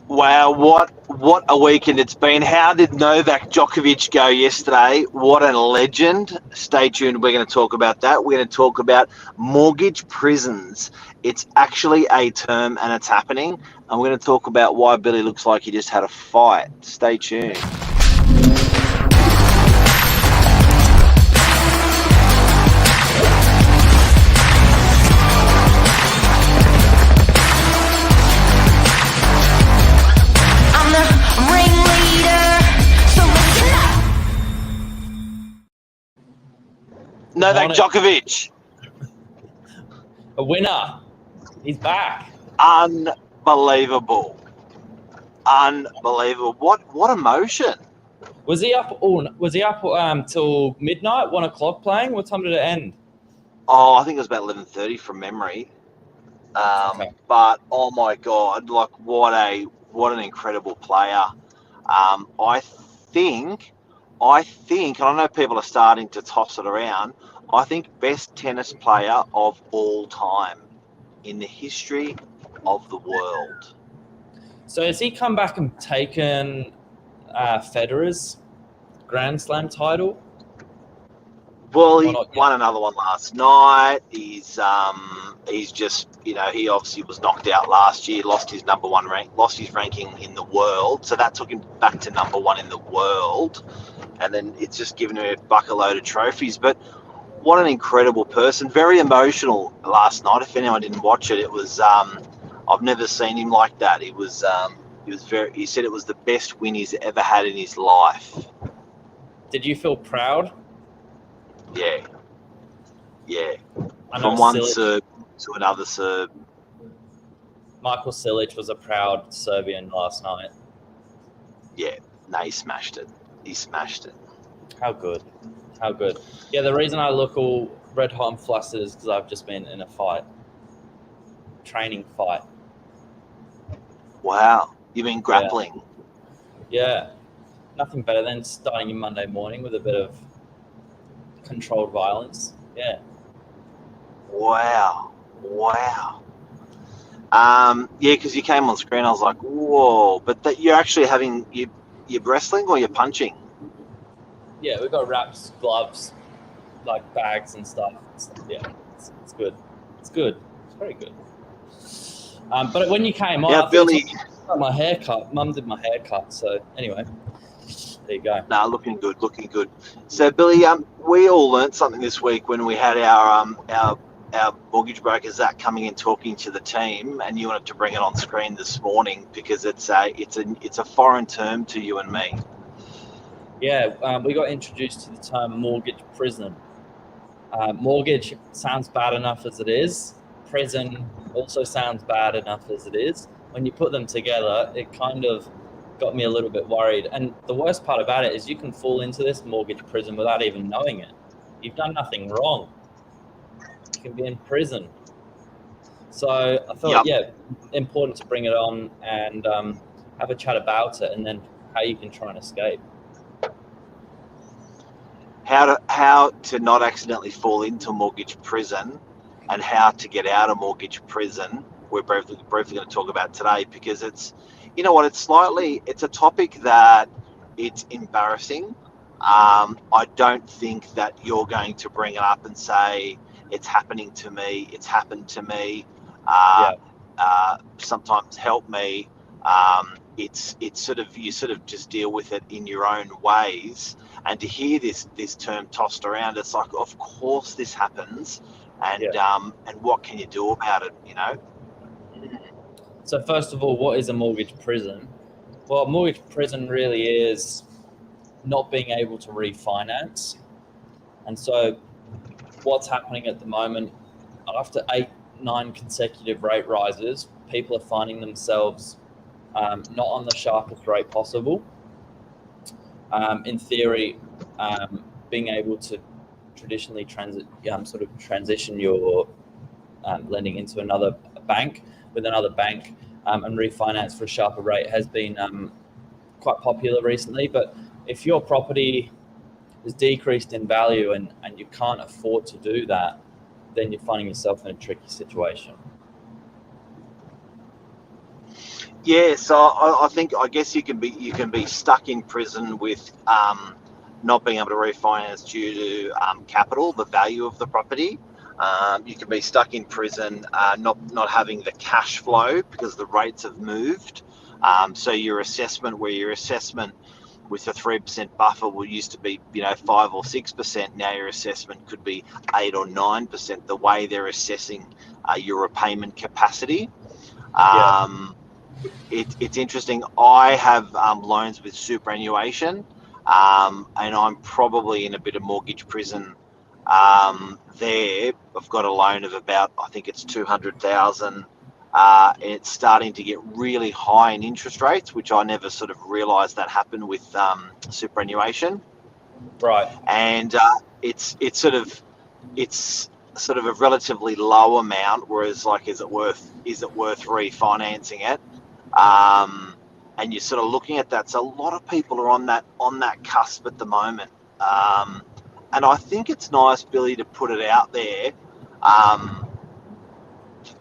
Wow, what a weekend it's been. How did Novak Djokovic go yesterday? What a legend. Stay tuned. We're going to talk about that. We're going to talk about mortgage prisons. It's actually a term and it's happening. And we're going to talk about why Billy looks like he just had a fight. Stay tuned. Novak Djokovic. A winner. He's back. Unbelievable. Unbelievable. What emotion. Was he up till midnight, 1 o'clock playing? What time did it end? Oh, I think it was about 11:30 from memory. Okay. But oh my God, like what an incredible player. I think, and I know people are starting to toss it around. I think best tennis player of all time in the history of the world. So has he come back and taken Federer's Grand Slam title? Well, he won another one last night. He's just, he obviously was knocked out last year, lost his ranking in the world. So that took him back to number one in the world. And then it's just given him a bucket-load of trophies. But what an incredible person. Very emotional last night. If anyone didn't watch it, it was, I've never seen him like that. He said it was the best win he's ever had in his life. Did you feel proud? Yeah. From one Serb to another Serb. Michael Silic was a proud Serbian last night. Yeah, no, he smashed it. How good. Yeah, the reason I look all red hot and flustered is because I've just been in a fight. Training fight. Wow, you've been grappling. Yeah. Nothing better than starting your Monday morning with a bit of controlled violence. Yeah. Wow. Because you came on screen, I was like, whoa. But that you're actually having you're wrestling or you're punching? Yeah, we've got wraps, gloves, like bags and stuff. Yeah, it's good. It's very good. But when you came on, Billy, my haircut. Mum did my haircut. So anyway, there you go. Nah, looking good. So Billy, we all learnt something this week when we had our mortgage broker Zach coming in talking to the team, and you wanted to bring it on screen this morning because it's a foreign term to you and me. Yeah, we got introduced to the term mortgage prison. Mortgage sounds bad enough as it is. Prison also sounds bad enough as it is. When you put them together, it kind of got me a little bit worried. And the worst part about it is you can fall into this mortgage prison without even knowing it. You've done nothing wrong. You can be in prison. So I thought, important to bring it on and have a chat about it, and then how you can try and escape. How to not accidentally fall into mortgage prison, and how to get out of mortgage prison. We're briefly going to talk about today because it's a topic that it's embarrassing. I don't think that you're going to bring it up and say it's happening to me. It's happened to me. Sometimes help me. It's sort of you sort of just deal with it in your own ways. And to hear this term tossed around, it's like, of course this happens, and what can you do about it? So first of all, what is a mortgage prison? Well, a mortgage prison really is not being able to refinance. And so what's happening at the moment, after 8-9 consecutive rate rises, people are finding themselves not on the sharpest rate possible. In theory, being able to traditionally transition your lending into another bank with another bank and refinance for a sharper rate has been quite popular recently. But if your property is decreased in value and you can't afford to do that, then you're finding yourself in a tricky situation. Yeah, so I guess you can be stuck in prison with not being able to refinance due to capital, the value of the property. You can be stuck in prison not having the cash flow because the rates have moved. So your assessment with a 3% buffer will used to be 5 or 6%. Now your assessment could be 8 or 9%. The way they're assessing your repayment capacity. It's interesting. I have loans with superannuation, and I'm probably in a bit of mortgage prison there. I've got a loan of about, I think it's 200,000. And it's starting to get really high in interest rates, which I never sort of realised that happened with superannuation. Right. And it's sort of a relatively low amount. Whereas, like, is it worth refinancing it? And you're sort of looking at that. So a lot of people are on that cusp at the moment. And I think it's nice, Billy, to put it out there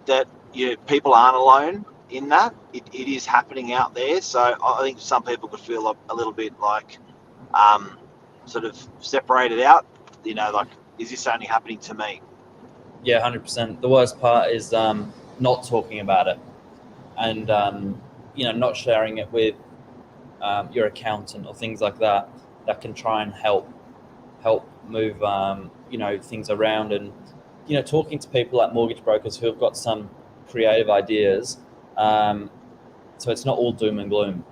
that people aren't alone in that. It is happening out there. So I think some people could feel a little bit like sort of separated out. Like, is this only happening to me? Yeah, 100%. The worst part is not talking about it, and not sharing it with your accountant or things like that. That can try and help move things around, and talking to people like mortgage brokers who have got some creative ideas. So it's not all doom and gloom.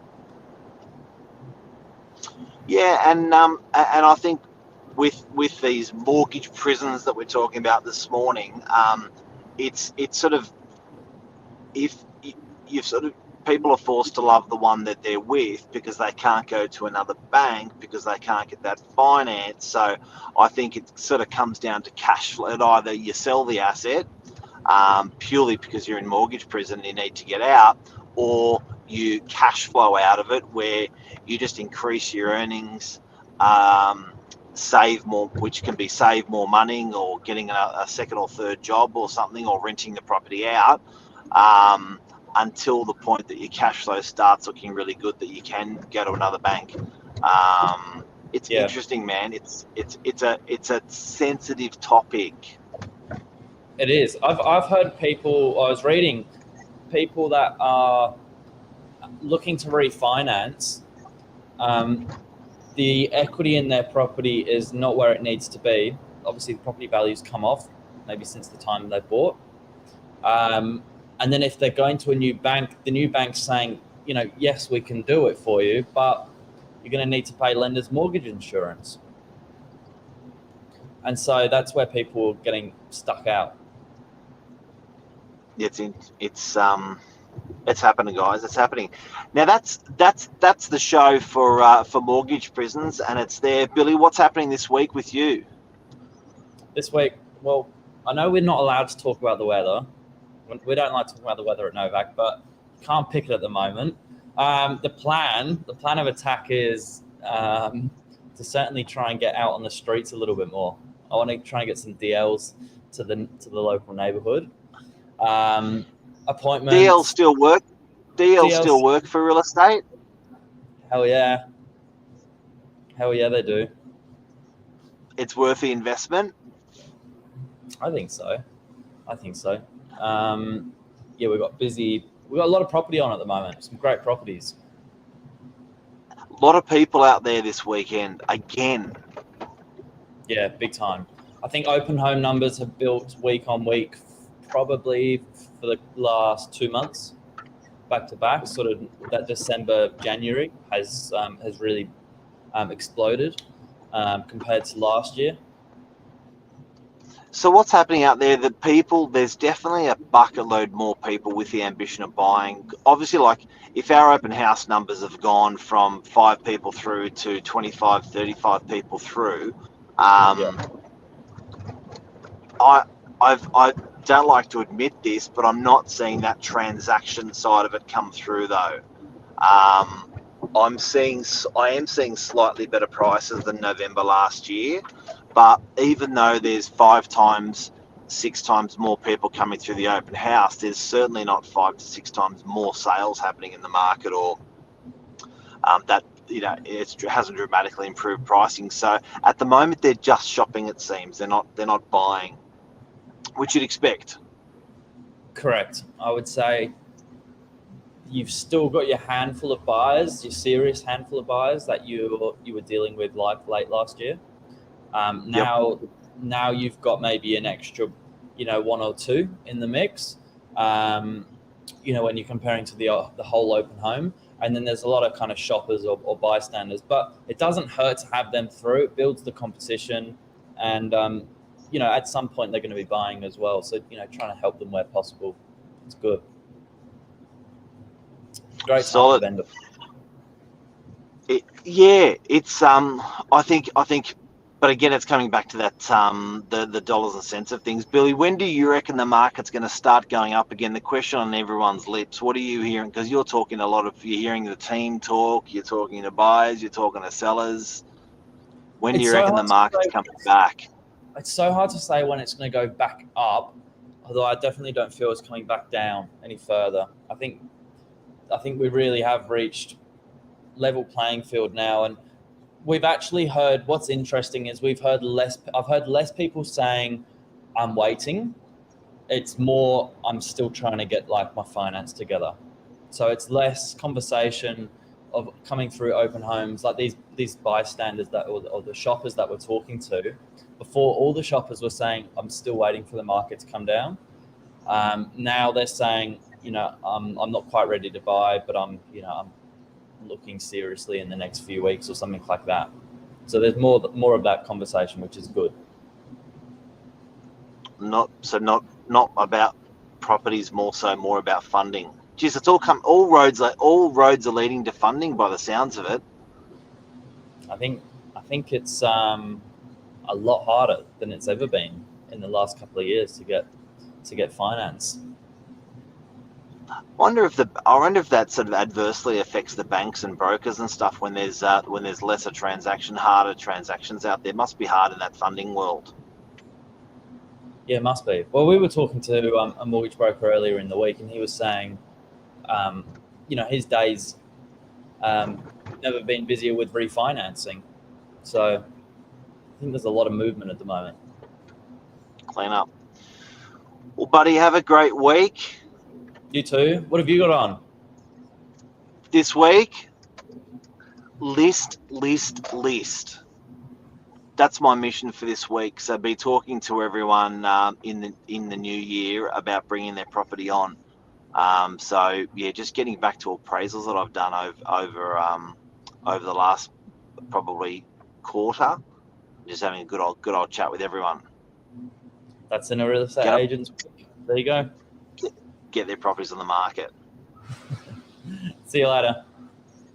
Yeah, and I think with these mortgage prisons that we're talking about this morning, it's sort of, if you've sort of, people are forced to love the one that they're with because they can't go to another bank because they can't get that finance. So I think it sort of comes down to cash flow. Either you sell the asset purely because you're in mortgage prison and you need to get out, or you cash flow out of it where you just increase your earnings, save more, which can be save more money, or getting a second or third job or something, or renting the property out, until the point that your cash flow starts looking really good that you can go to another bank. It's interesting, man. It's a sensitive topic. It is. I've heard people. I was reading people that are looking to refinance. The equity in their property is not where it needs to be. Obviously, the property values come off, maybe since the time they bought. And then if they're going to a new bank, the new bank's saying, yes, we can do it for you, but you're going to need to pay lender's mortgage insurance. And so that's where people are getting stuck out. It's happening, guys. It's happening. Now that's the show for mortgage prisons, and it's there. Billy, what's happening this week with you? This week, well, I know we're not allowed to talk about the weather. We don't like talking about the weather at Novak, but can't pick it at the moment. The plan of attack is to certainly try and get out on the streets a little bit more. I want to try and get some DLs to the local neighbourhood. Appointments. DLs still work. DLs still work for real estate. Hell yeah, they do. It's worth the investment. I think so. Yeah, we've got a lot of property on at the moment. Some great properties. A lot of people out there this weekend again. Yeah, big time. I think open home numbers have built week on week, probably for the last 2 months, back to back. Sort of that December, January has really exploded compared to last year. So what's happening out there? There's definitely a bucket load more people with the ambition of buying. Obviously, like, if our open house numbers have gone from 5 people through to 25, 35 people through, I don't like to admit this, but I'm not seeing that transaction side of it come through though. I am seeing slightly better prices than November last year, but even though there's 5 times 6 times more people coming through the open house, there's certainly not 5 to 6 times more sales happening in the market, or that, you know, it hasn't dramatically improved pricing. So at the moment, they're just shopping. It seems they're not buying, which you'd expect. Correct. I would say you've still got your handful of buyers, your serious handful of buyers that you were dealing with like late last year. Now you've got maybe an extra, you know, 1 or 2 in the mix. You know, when you're comparing to the whole open home, and then there's a lot of kind of shoppers or bystanders. But it doesn't hurt to have them through. It builds the competition, and you know, at some point they're going to be buying as well. So, you know, trying to help them where possible. It's good. Great, solid vendor. It's I think, but again, it's coming back to that the dollars and cents of things. Billy, when do you reckon the market's going to start going up again? The question on everyone's lips. What are you hearing? Because you're talking you're hearing the team talk. You're talking to buyers. You're talking to sellers. When do you reckon the market's coming back? It's so hard to say when it's going to go back up. Although I definitely don't feel it's coming back down any further. I think we really have reached level playing field now, and we've actually heard, what's interesting is I've heard less people saying I'm waiting. It's more, I'm still trying to get like my finance together. So it's less conversation of coming through open homes, like these bystanders or the shoppers that we're talking to. Before, all the shoppers were saying, I'm still waiting for the market to come down. Now they're saying, you know, I'm not quite ready to buy, but I'm looking seriously in the next few weeks or something like that. So there's more of that conversation, which is good. Not about properties, more about funding. Geez, it's all roads are leading to funding by the sounds of it. I think it's a lot harder than it's ever been in the last couple of years to get finance. I wonder if that sort of adversely affects the banks and brokers and stuff when there's lesser harder transactions out there. It must be hard in that funding world. Yeah, it must be. Well, we were talking to a mortgage broker earlier in the week, and he was saying, you know, his days never been busier with refinancing. So I think there's a lot of movement at the moment. Clean up. Well, buddy, have a great week. You too. What have you got on this week? List. That's my mission for this week. So be talking to everyone in the new year about bringing their property on. So yeah, just getting back to appraisals that I've done over the last probably quarter. Just having a good old chat with everyone. That's in a real estate agent's week. There you go. Get their properties on the market. See you later.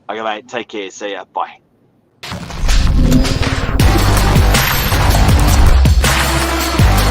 Okay, mate. Take care. See ya. Bye.